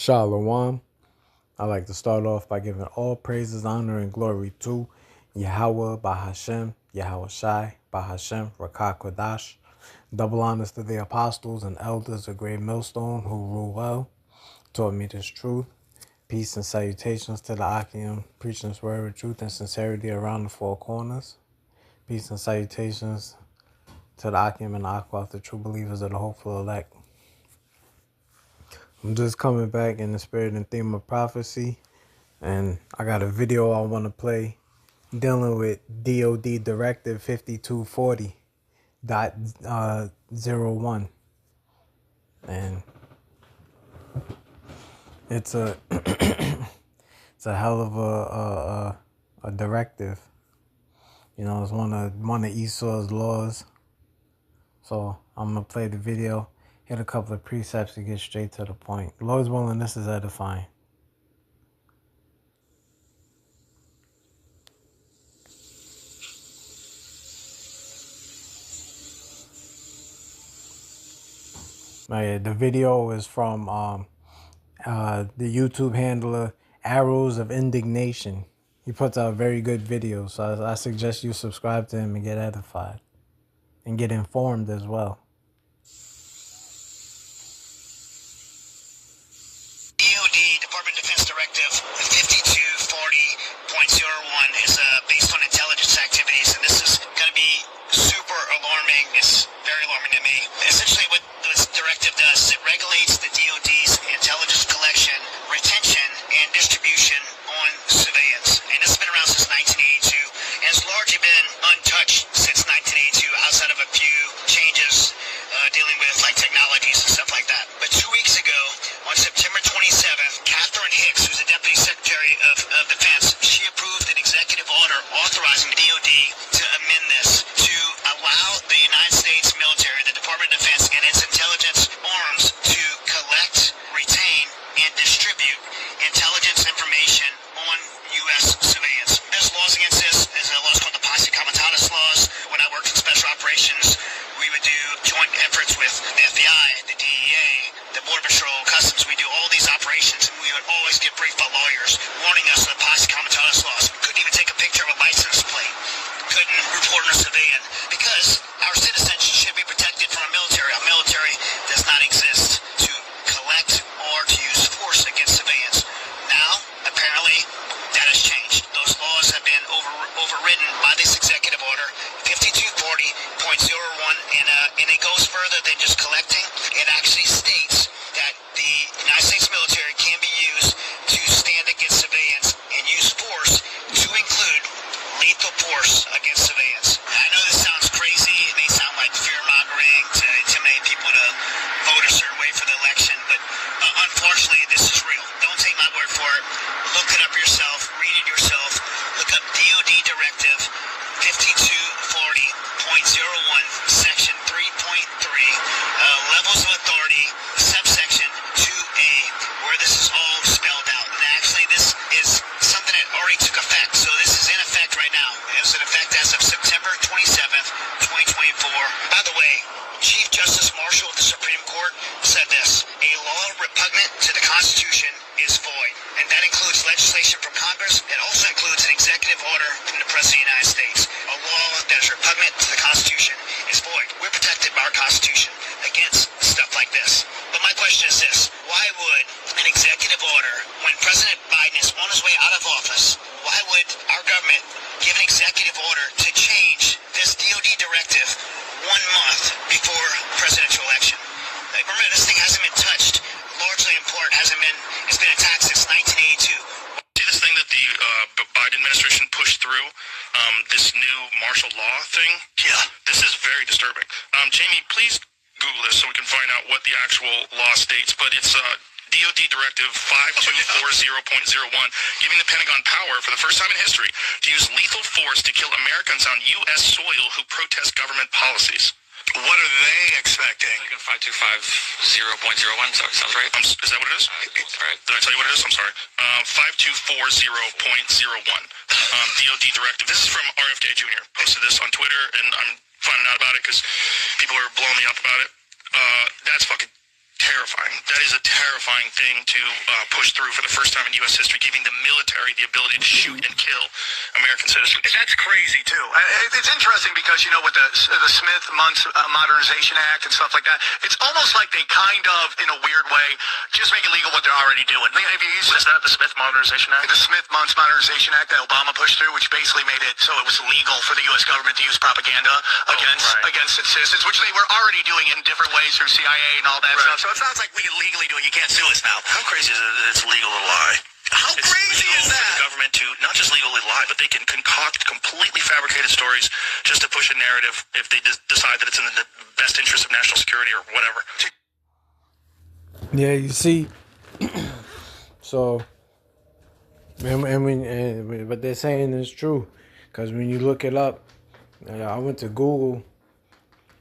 Shalom. I'd like to start off by giving all praises, honor, and glory to Yahweh Bahashem, Yahweh Shai, Bahashem, Rakah Kodash. Double honors to the apostles and elders of Great Millstone who rule well, taught me this truth. Peace and salutations to the Akim, preaching this word of truth and sincerity around the four corners. Peace and salutations to the Akim and the Akwath, the true believers of the hopeful elect. I'm just coming back in the spirit and theme of prophecy, and I got a video I want to play dealing with DoD directive 5240.01, and it's a it's a hell of a directive. You know, it's one of Esau's laws. So I'm gonna play the video, hit a couple of precepts to get straight to the point. Lord's willing, this is edifying. The video is from the YouTube handler Arrows of Indignation. He puts out very good videos, so I suggest you subscribe to him and get edified and get informed as well. DoD, Department of Defense Directive 5240.01 is based on intelligence activities, and this is going to be super alarming. It's very alarming to me. Essentially, what this directive does is it regulates the DoD's intelligence collection, retention, and distribution on surveillance. And this has been around since 1982, and it's largely been untouched since 1982, outside of a few changes dealing with like technologies and stuff like that. But 2 weeks ago, on September 27th, Catherine Hicks, who's the Deputy Secretary of Defense, she approved an executive order authorizing the DoD to amend this to allow the United States military, the Department of Defense, and its intelligence arms to collect, retain, and distribute intelligence information on U.S. surveillance. There's laws against this. There's laws called the Posse Comitatus laws. When I worked in special operations, we would do joint efforts with the FBI, the DEA, the Border Patrol, Customs. We do all these operations, and we would always get briefed by lawyers warning us of the Posse Comitatus laws. We couldn't even take a picture of a license plate. Couldn't report on a civilian because our citizens should be protected from our military. Our military does not exist to collect or to use force against civilians. Now, apparently, that has changed. Those laws have been overridden by this executive order, 5240.01, and it goes further than just collecting. It actually states that the United States military can be used to stand against civilians and use force to include lethal force against civilians. I know this sounds crazy. It may sound like fear-mongering to intimidate people to vote a certain way for the election, but unfortunately, this is real. Don't take my word for it. Look it up yourself. Read it yourself. Look up DoD Directive 5240.01, Section 3.3, Levels of Authority, subsection 2A, where this is all spelled out. And actually, this is something that already took effect. So this is in effect right now. It was in effect as of September 27th, 2024. By the way, Chief Justice Marshall of the Supreme Court said this: a law repugnant to the Constitution is void. And that includes legislation from Congress. It also includes an executive order from the President of the United States. A law that is repugnant to the Constitution is void. We're protected by our Constitution against stuff like this. But my question is this: why would an executive order, when President Biden is on his way out of office, why would our government give an executive order to change this DoD directive 1 month before presidential election? Like, remember, this thing hasn't been touched, largely in part, it's been attacked since 1982. See this thing that the Biden administration pushed through, this new martial law thing? Yeah. This is very disturbing. Jamie, please Google this so we can find out what the actual law states, but it's DoD Directive 5240.01, giving the Pentagon power for the first time in history to use lethal force to kill Americans on U.S. soil who protest government policies. What are they expecting? 5250.01, sounds right? Is that what it is? Right. Did I tell you what it is? I'm sorry. 5240.01, DoD Directive. This is from RFK Jr. Posted this on Twitter, and I'm finding out about it because people are blowing me up about it. That's fucking terrifying. That is a terrifying thing to push through for the first time in U.S. history, giving the military the ability to shoot and kill American citizens. That's crazy too. It's interesting because with the Smith-Mundt Modernization Act and stuff like that, it's almost like they kind of, in a weird way, just make it legal what they're already doing. What is that? The Smith Modernization Act? The Smith-Mundt Modernization Act that Obama pushed through, which basically made it so it was legal for the U.S. government to use propaganda against its citizens, which they were already doing in different ways through CIA and all that stuff. So it sounds like we can legally do it. You can't sue us now. How crazy is it that it's legal to lie? How crazy is that? For the government to not just legally lie, but they can concoct completely fabricated stories just to push a narrative if they decide that it's in the best interest of national security or whatever. Yeah, you see. So, and what they're saying is true, because when you look it up, I went to Google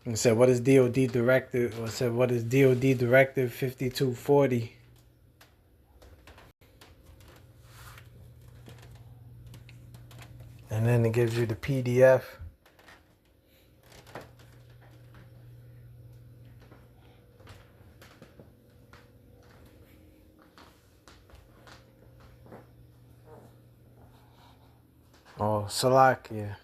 and said, "What is DoD directive?" I said, "What is DoD directive 5240?" And then it gives you the PDF. Oh, Salakia.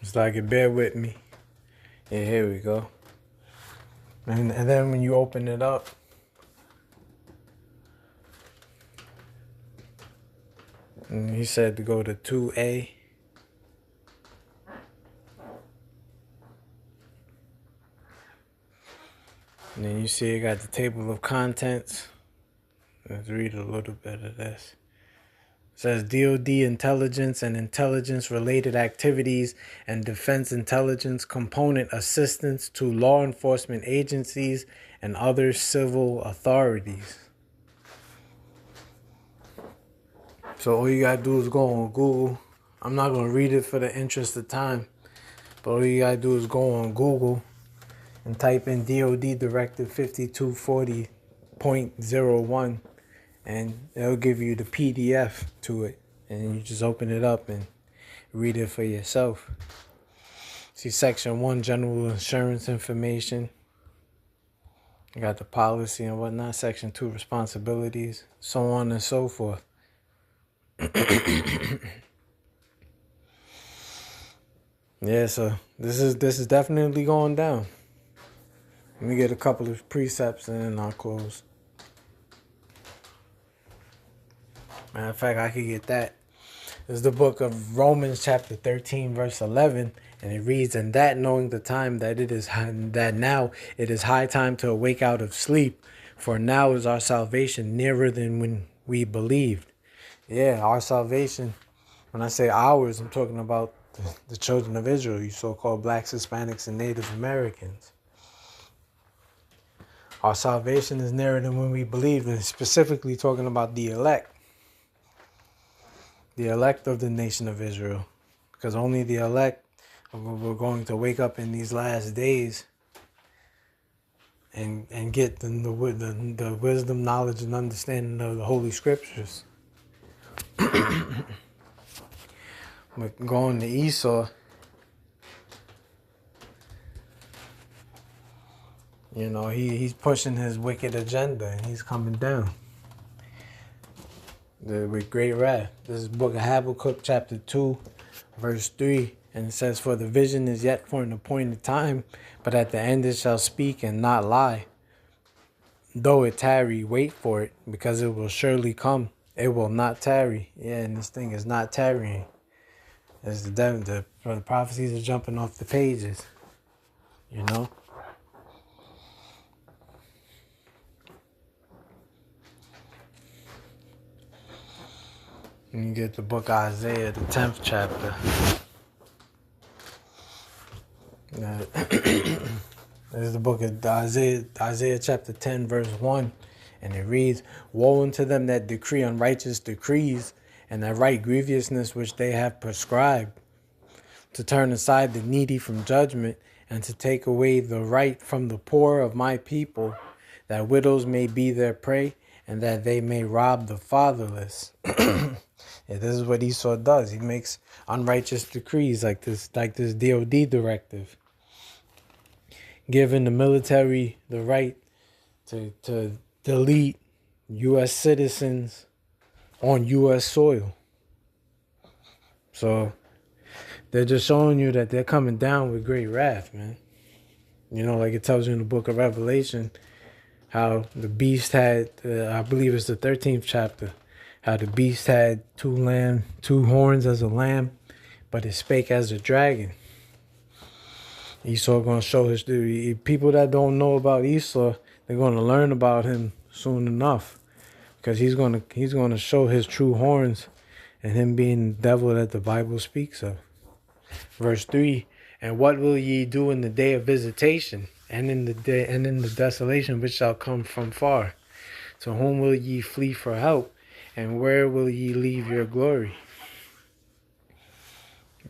It's like, bear with me. Yeah, here we go. And then when you open it up, and he said to go to 2A. And then you see it got the table of contents. Let's read a little bit of this. It says DoD intelligence and intelligence-related activities and defense intelligence component assistance to law enforcement agencies and other civil authorities. So all you gotta do is go on Google. I'm not gonna read it for the interest of time, but all you gotta do is go on Google and type in DoD Directive 5240.01. And it'll give you the PDF to it. And you just open it up and read it for yourself. See Section 1, General Insurance Information. You got the policy and whatnot. Section 2, Responsibilities. So on and so forth. Yeah, so this is definitely going down. Let me get a couple of precepts and then I'll close. Matter of fact, I could get that. This is the book of Romans chapter 13, verse 11. And it reads, "And that knowing the time that now it is high time to awake out of sleep, for now is our salvation nearer than when we believed." Yeah, our salvation. When I say ours, I'm talking about the children of Israel, you so-called blacks, Hispanics, and Native Americans. Our salvation is nearer than when we believed, and specifically talking about the elect. The elect of the nation of Israel, because only the elect were going to wake up in these last days and get the wisdom, knowledge, and understanding of the Holy Scriptures. But going to Esau, he's pushing his wicked agenda and he's coming down with great wrath. This is book of Habakkuk chapter 2 verse 3, and it says, "For the vision is yet for an appointed time, but at the end it shall speak and not lie. Though it tarry, wait for it, because it will surely come. It will not tarry." Yeah, and this thing is not tarrying. As the prophecies are jumping off the pages, And you get the book of Isaiah, the 10th chapter. This is the book of Isaiah chapter 10, verse 1. And it reads, "Woe unto them that decree unrighteous decrees, and that right grievousness which they have prescribed, to turn aside the needy from judgment, and to take away the right from the poor of my people, that widows may be their prey, and that they may rob the fatherless. Yeah, this is what Esau does. He makes unrighteous decrees like this DoD directive, giving the military the right to delete U.S. citizens on U.S. soil. So they're just showing you that they're coming down with great wrath, man. You know, like it tells you in the book of Revelation, how the beast had, I believe it's the 13th chapter, how the beast had two horns as a lamb, but it spake as a dragon. Esau going to show his people that don't know about Esau, they're going to learn about him soon enough, because he's going to show his true horns and him being the devil that the Bible speaks of. Verse 3, and what will ye do in the day of visitation, and in the desolation which shall come from far? To whom will ye flee for help, and where will ye leave your glory?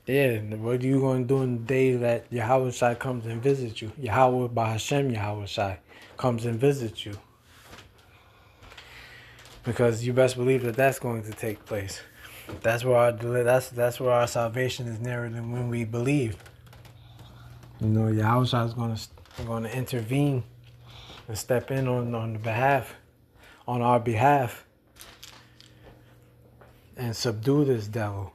Yeah, what are you going to do in the day that Yahweh Shai comes and visits you? Yahweh Bahashem Yahweh Shai comes and visits you. Because you best believe that that's going to take place. That's where our salvation is nearer than when we believe. You know, Yahweh Shai is going to intervene and step in on our behalf, and subdue this devil.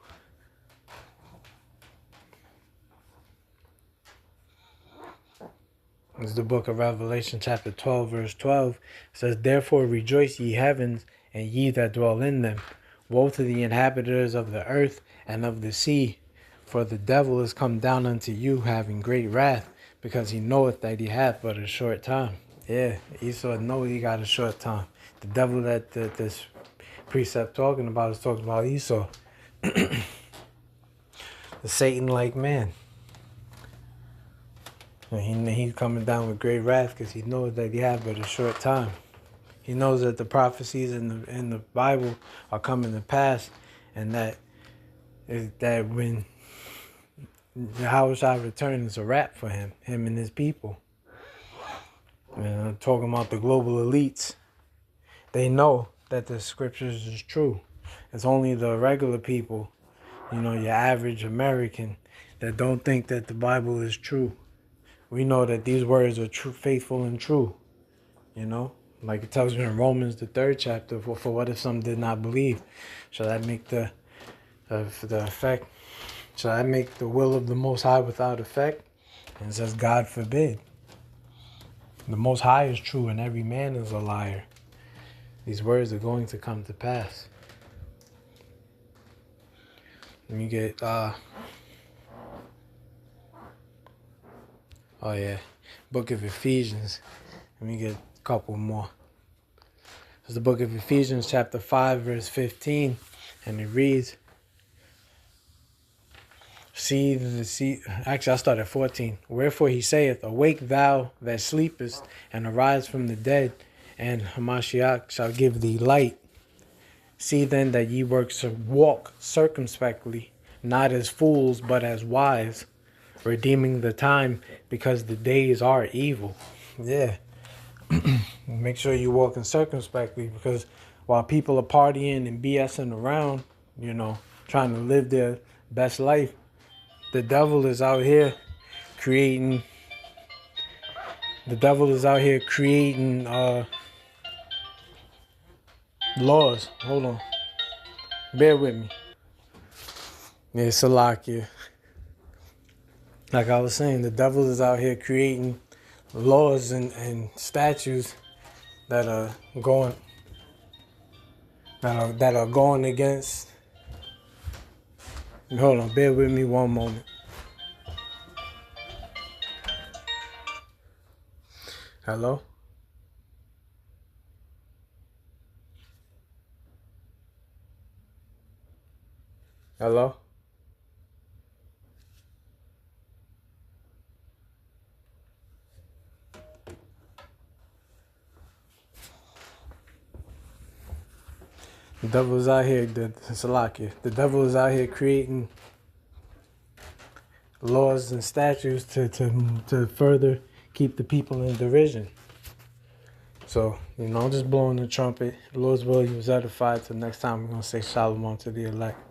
It's the book of Revelation, chapter 12, verse 12. It says, therefore rejoice, ye heavens, and ye that dwell in them. Woe to the inhabitants of the earth and of the sea, for the devil is come down unto you, having great wrath, because he knoweth that he hath but a short time. Yeah, Esau know he got a short time. The devil that this precept talking about is talking about Esau. The Satan-like man. And he's coming down with great wrath because he knows that he has but a short time. He knows that the prophecies in the Bible are coming to pass, and that when Yahweh Shai returns, it's a wrap for him and his people. And I'm talking about the global elites. They know that the scriptures is true. It's only the regular people, you know, your average American, that don't think that the Bible is true. We know that these words are true, faithful and true, you know? Like it tells you in Romans, the 3rd chapter, for what if some did not believe? Shall that make the effect? Shall that make the will of the Most High without effect? And it says, God forbid. The Most High is true and every man is a liar. These words are going to come to pass. Let me get, book of Ephesians. Let me get a couple more. It's the book of Ephesians, chapter 5, verse 15, and it reads, actually I start at 14. Wherefore he saith, awake thou that sleepest, and arise from the dead, and Hamashiach shall give thee light. See then that ye walk circumspectly, not as fools, but as wise, redeeming the time, because the days are evil. Yeah. Make sure you're walking circumspectly, because while people are partying and BSing around, you know, trying to live their best life, the devil is out here creating laws. Hold on. Bear with me. Yeah, Salakia. Like I was saying, the devil is out here creating laws and statutes that are going against. Hold on, bear with me one moment. Hello? Hello? devil is out here, the devil is out here creating laws and statutes to further keep the people in derision. So, I'm just blowing the trumpet. Lord's will, you was edified. Till next time, we're going to say shalom to the elect.